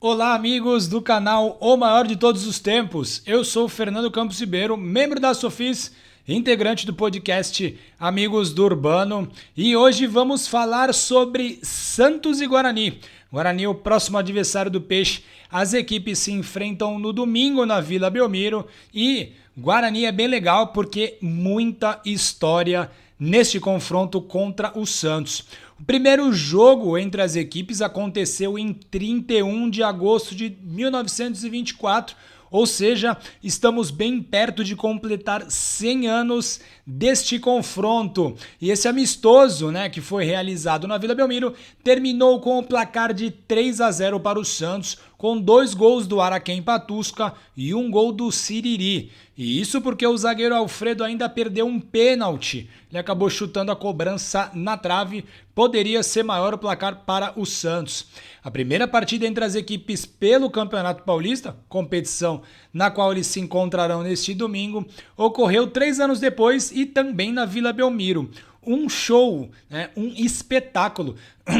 Olá, amigos do canal O Maior de Todos os Tempos. Eu sou o Fernando Campos Ribeiro, membro da Sofis, integrante do podcast Amigos do Urbano, e hoje vamos falar sobre Santos e Guarani. Guarani é o próximo adversário do Peixe. As equipes se enfrentam no domingo na Vila Belmiro e Guarani é bem legal porque muita história neste confronto contra o Santos. O primeiro jogo entre as equipes aconteceu em 31 de agosto de 1924, ou seja, estamos bem perto de completar 100 anos deste confronto. E esse amistoso, que foi realizado na Vila Belmiro, terminou com o placar de 3-0 para o Santos, com 2 gols do Araquém Patusca e 1 gol do Siriri. E isso porque o zagueiro Alfredo ainda perdeu um pênalti. Ele acabou chutando a cobrança na trave. Poderia ser maior o placar para o Santos. A primeira partida entre as equipes pelo Campeonato Paulista, competição na qual eles se encontrarão neste domingo, ocorreu 3 anos depois e também na Vila Belmiro. Um show, um espetáculo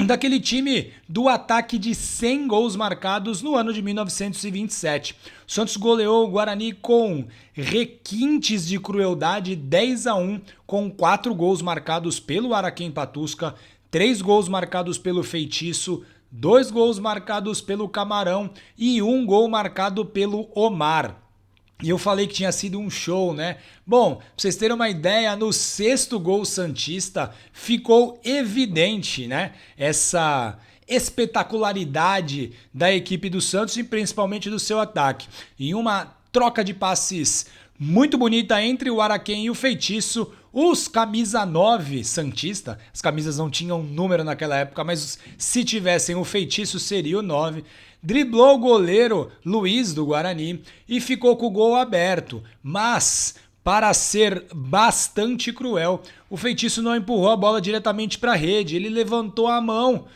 daquele time do ataque de 100 gols marcados no ano de 1927. O Santos goleou o Guarani com requintes de crueldade 10-1, com 4 gols marcados pelo Araquém Patusca, 3 gols marcados pelo Feitiço, 2 gols marcados pelo Camarão e 1 gol marcado pelo Omar. E eu falei que tinha sido um show, né? Bom, pra vocês terem uma ideia, no 6º gol santista ficou evidente, essa espetacularidade da equipe do Santos e principalmente do seu ataque. Em uma troca de passes muito bonita entre o Araquém e o Feitiço, os camisa 9 santista, as camisas não tinham número naquela época, mas se tivessem o Feitiço seria o 9, driblou o goleiro Luiz do Guarani e ficou com o gol aberto, mas para ser bastante cruel, o Feitiço não empurrou a bola diretamente para a rede, ele levantou a mão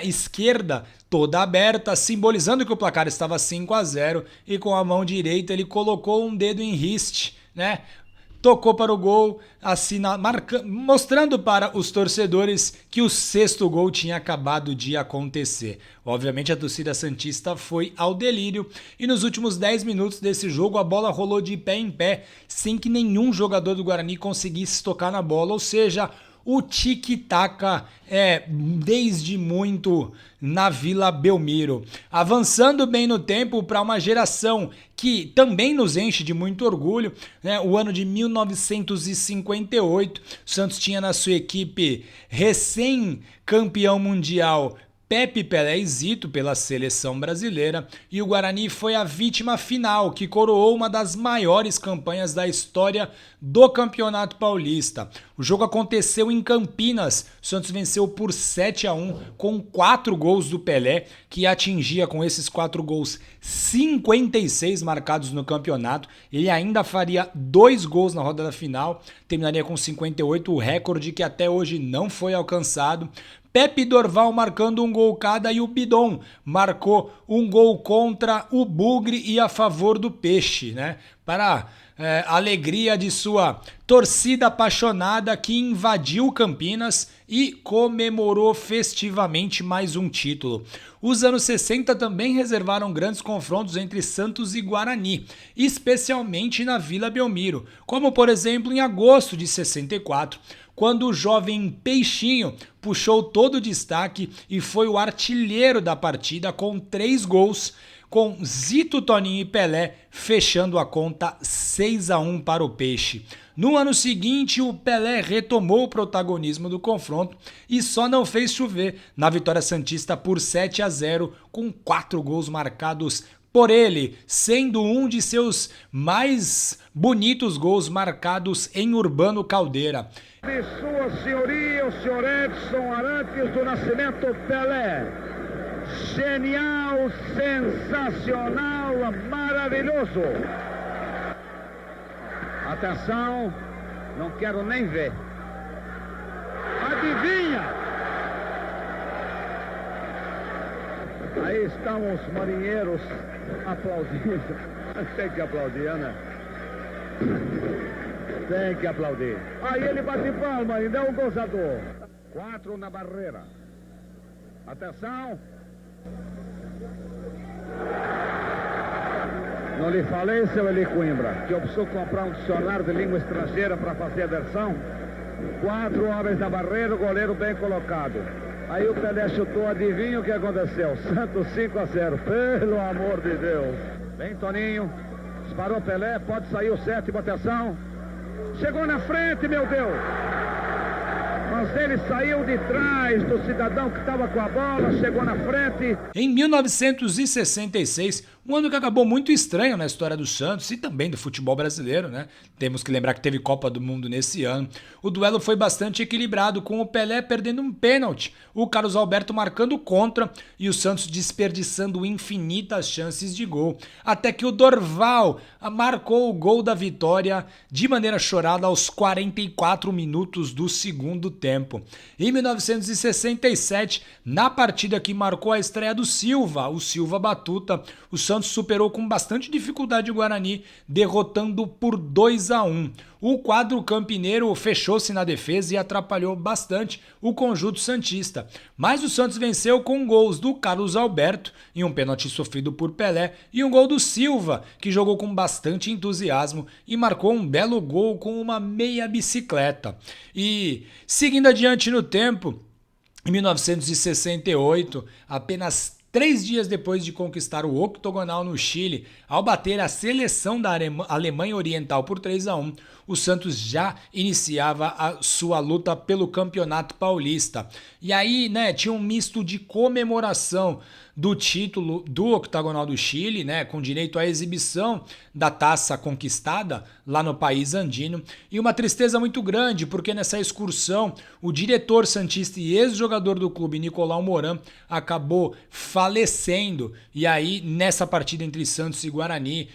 esquerda toda aberta, simbolizando que o placar estava 5-0, e com a mão direita ele colocou um dedo em riste, tocou para o gol, mostrando para os torcedores que o 6º gol tinha acabado de acontecer. Obviamente a torcida santista foi ao delírio e nos últimos 10 minutos desse jogo a bola rolou de pé em pé sem que nenhum jogador do Guarani conseguisse tocar na bola, ou seja, o tic-tac desde muito na Vila Belmiro. Avançando bem no tempo para uma geração que também nos enche de muito orgulho, o ano de 1958, o Santos tinha na sua equipe recém-campeão mundial Pepe Pelé e Zito pela seleção brasileira, e o Guarani foi a vítima final que coroou uma das maiores campanhas da história do Campeonato Paulista. O jogo aconteceu em Campinas, o Santos venceu por 7-1 com 4 gols do Pelé, que atingia com esses 4 gols 56 marcados no campeonato. Ele ainda faria 2 gols na rodada final, terminaria com 58, o recorde que até hoje não foi alcançado. Pepe e Dorval marcando um gol cada e o Bidon marcou um gol contra o Bugre e a favor do Peixe, para a alegria de sua torcida apaixonada que invadiu Campinas e comemorou festivamente mais um título. Os anos 60 também reservaram grandes confrontos entre Santos e Guarani, especialmente na Vila Belmiro, como por exemplo em agosto de 64, quando o jovem Peixinho puxou todo o destaque e foi o artilheiro da partida com 3 gols, com Zito, Toninho e Pelé fechando a conta 6-1 para o Peixe. No ano seguinte, o Pelé retomou o protagonismo do confronto e só não fez chover na vitória santista por 7-0, com 4 gols marcados por ele, sendo um de seus mais bonitos gols marcados em Urbano Caldeira. De Sua Senhoria, o senhor Edson Arantes do Nascimento Pelé. Genial, sensacional, maravilhoso. Atenção, não quero nem ver. Adivinha? Aí estão os marinheiros aplaudindo. Tem que aplaudir, né? Tem que aplaudir. Aí ele bate palma, ainda é um gozador. 4 na barreira. Atenção. Não lhe falei, seu Eli Coimbra, que eu preciso comprar um dicionário de língua estrangeira para fazer a versão? 4 homens na barreira, o goleiro bem colocado. Aí o Pelé chutou, adivinha o que aconteceu? Santos 5-0, pelo amor de Deus. Bem, Toninho, disparou Pelé, pode sair o 7º, atenção. Chegou na frente, meu Deus. Mas ele saiu de trás do cidadão que estava com a bola, chegou na frente. Em 1966, um ano que acabou muito estranho na história do Santos e também do futebol brasileiro, né? Temos que lembrar que teve Copa do Mundo nesse ano. O duelo foi bastante equilibrado, com o Pelé perdendo um pênalti, o Carlos Alberto marcando contra e o Santos desperdiçando infinitas chances de gol. Até que o Dorval marcou o gol da vitória de maneira chorada aos 44 minutos do segundo tempo. Em 1967, na partida que marcou a estreia do Silva, o Silva Batuta, o Santos superou com bastante dificuldade o Guarani, derrotando por 2-1. O quadro campineiro fechou-se na defesa e atrapalhou bastante o conjunto santista. Mas o Santos venceu com gols do Carlos Alberto, em um pênalti sofrido por Pelé, e um gol do Silva, que jogou com bastante entusiasmo e marcou um belo gol com uma meia bicicleta. E, seguindo adiante no tempo, em 1968, apenas 3 dias depois de conquistar o octogonal no Chile, ao bater a seleção da Alemanha Oriental por 3-1, o Santos já iniciava a sua luta pelo Campeonato Paulista. E aí, né, tinha um misto de comemoração do título do octogonal do Chile, né, com direito à exibição da taça conquistada lá no país andino, e uma tristeza muito grande, porque nessa excursão o diretor santista e ex-jogador do clube, Nicolau Moran, acabou falecendo. E aí, nessa partida entre Santos e Guarani,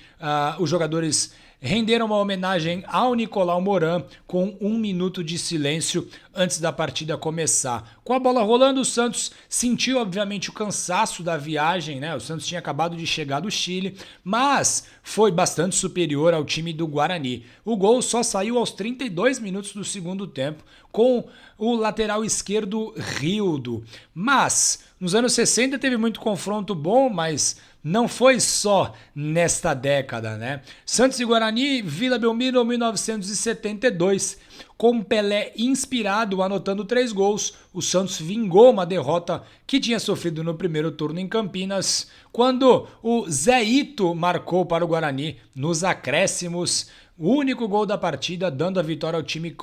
os jogadores renderam uma homenagem ao Nicolau Moran com 1 minuto de silêncio antes da partida começar. Com a bola rolando, o Santos sentiu obviamente o cansaço da viagem, né? O Santos tinha acabado de chegar do Chile, mas foi bastante superior ao time do Guarani. O gol só saiu aos 32 minutos do segundo tempo, com o lateral esquerdo Rildo. Mas nos anos 60 teve muito confronto bom, mas não foi só nesta década, né? Santos e Guarani, Vila Belmiro, 1972. Com Pelé inspirado, anotando 3 gols, o Santos vingou uma derrota que tinha sofrido no primeiro turno em Campinas, quando o Zé Ito marcou para o Guarani nos acréscimos, o único gol da partida, dando a vitória ao time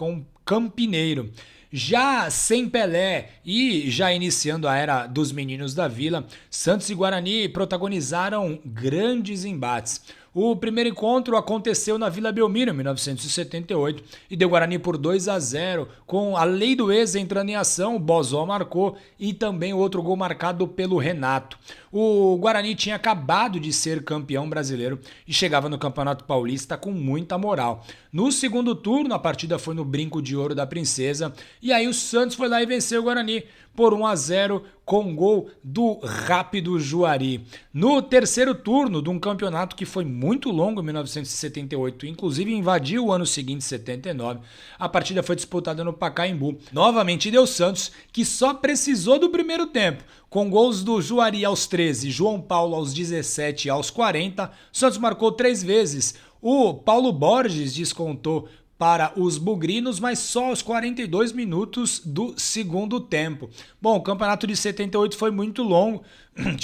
campineiro. Já sem Pelé e já iniciando a era dos meninos da Vila, Santos e Guarani protagonizaram grandes embates. O primeiro encontro aconteceu na Vila Belmiro, em 1978, e deu Guarani por 2-0, com a lei do ex entrando em ação, o Bozó marcou, e também o outro gol marcado pelo Renato. O Guarani tinha acabado de ser campeão brasileiro e chegava no Campeonato Paulista com muita moral. No segundo turno, a partida foi no Brinco de Ouro da Princesa, e aí o Santos foi lá e venceu o Guarani por 1-0 com gol do rápido Juari. No terceiro turno de um campeonato que foi muito longo, em 1978, inclusive invadiu o ano seguinte, 79, a partida foi disputada no Pacaembu. Novamente deu Santos, que só precisou do primeiro tempo. Com gols do Juari aos 13, João Paulo aos 17 e aos 40, Santos marcou 3 vezes. O Paulo Borges descontou para os bugrinos, mas só aos 42 minutos do segundo tempo. Bom, o campeonato de 78 foi muito longo,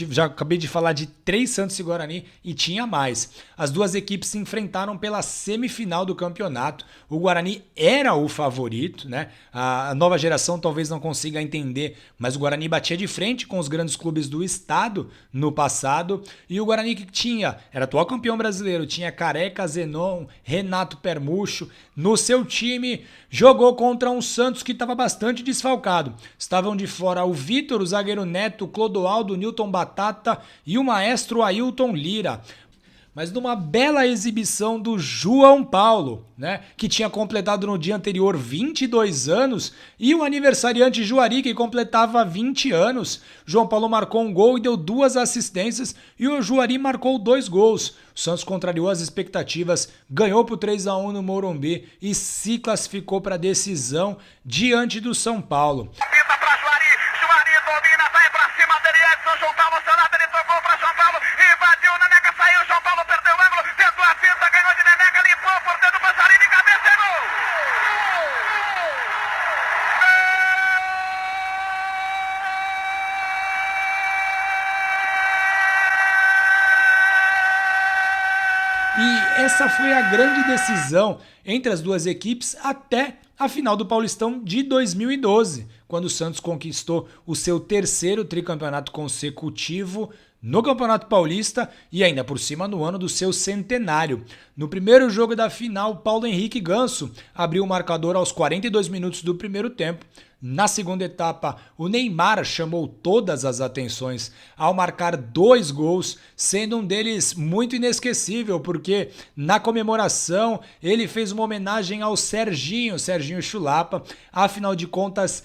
já acabei de falar de 3 Santos e Guarani e tinha mais. As duas equipes se enfrentaram pela semifinal do campeonato. O Guarani era o favorito, né? A nova geração talvez não consiga entender, mas o Guarani batia de frente com os grandes clubes do estado no passado, e o Guarani que era atual campeão brasileiro, tinha Careca, Zenon, Renato Permucho. No seu time, jogou contra um Santos que estava bastante desfalcado. Estavam de fora o Vitor, o zagueiro Neto, o Clodoaldo, o Newton Batata e o maestro Ailton Lira. Mas numa bela exibição do João Paulo, né, que tinha completado no dia anterior 22 anos, e o aniversariante Juari, que completava 20 anos. João Paulo marcou um gol e deu 2 assistências, e o Juari marcou 2 gols. O Santos contrariou as expectativas, ganhou por 3-1 no Morumbi e se classificou para a decisão diante do São Paulo. Juari domina, vai pra cima dele, Edson, João Paulo, seu lado, ele tocou para João Paulo, invadiu, Neneca saiu, João Paulo perdeu o ângulo, tentou a finta, ganhou de Neneca, limpou, porteiro do Passarini, cabeça, é gol! E essa foi a grande decisão entre as duas equipes até a final do Paulistão de 2012, quando o Santos conquistou o seu terceiro tricampeonato consecutivo no Campeonato Paulista e ainda por cima no ano do seu centenário. No primeiro jogo da final, Paulo Henrique Ganso abriu o marcador aos 42 minutos do primeiro tempo. Na segunda etapa, o Neymar chamou todas as atenções ao marcar 2 gols, sendo um deles muito inesquecível, porque na comemoração ele fez uma homenagem ao Serginho Chulapa. Afinal de contas,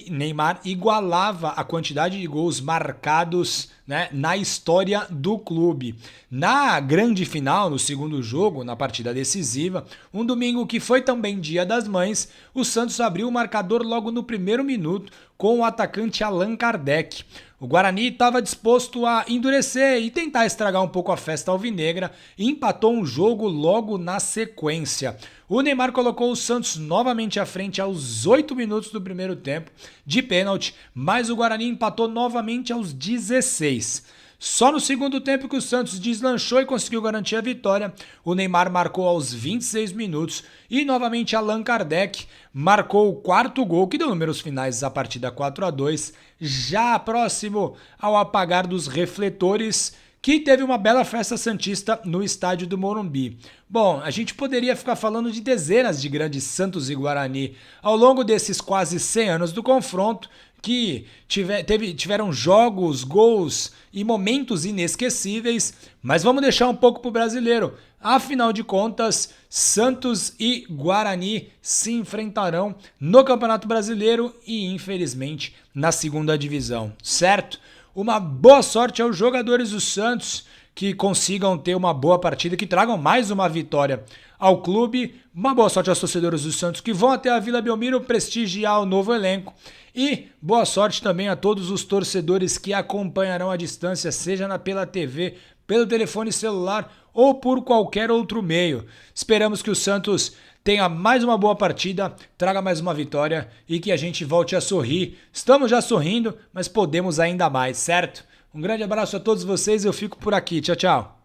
Neymar, igualava a quantidade de gols marcados, né, na história do clube. Na grande final, no segundo jogo, na partida decisiva, um domingo que foi também Dia das Mães, o Santos abriu o marcador logo no primeiro minuto com o atacante Allan Kardec. O Guarani estava disposto a endurecer e tentar estragar um pouco a festa alvinegra e empatou um jogo logo na sequência. O Neymar colocou o Santos novamente à frente aos 8 minutos do primeiro tempo de pênalti, mas o Guarani empatou novamente aos 16. Só no segundo tempo que o Santos deslanchou e conseguiu garantir a vitória, o Neymar marcou aos 26 minutos e novamente Allan Kardec marcou o quarto gol, que deu números finais a partida 4-2, já próximo ao apagar dos refletores, que teve uma bela festa santista no estádio do Morumbi. Bom, a gente poderia ficar falando de dezenas de grandes Santos e Guarani ao longo desses quase 100 anos do confronto, que tiveram jogos, gols e momentos inesquecíveis, mas vamos deixar um pouco para o brasileiro. Afinal de contas, Santos e Guarani se enfrentarão no Campeonato Brasileiro e, infelizmente, na segunda divisão, certo? Uma boa sorte aos jogadores do Santos, que consigam ter uma boa partida, que tragam mais uma vitória ao clube. Uma boa sorte aos torcedores do Santos que vão até a Vila Belmiro prestigiar o novo elenco. E boa sorte também a todos os torcedores que acompanharão à distância, seja pela TV, pelo telefone celular ou por qualquer outro meio. Esperamos que o Santos tenha mais uma boa partida, traga mais uma vitória e que a gente volte a sorrir. Estamos já sorrindo, mas podemos ainda mais, certo? Um grande abraço a todos vocês, eu fico por aqui. Tchau, tchau.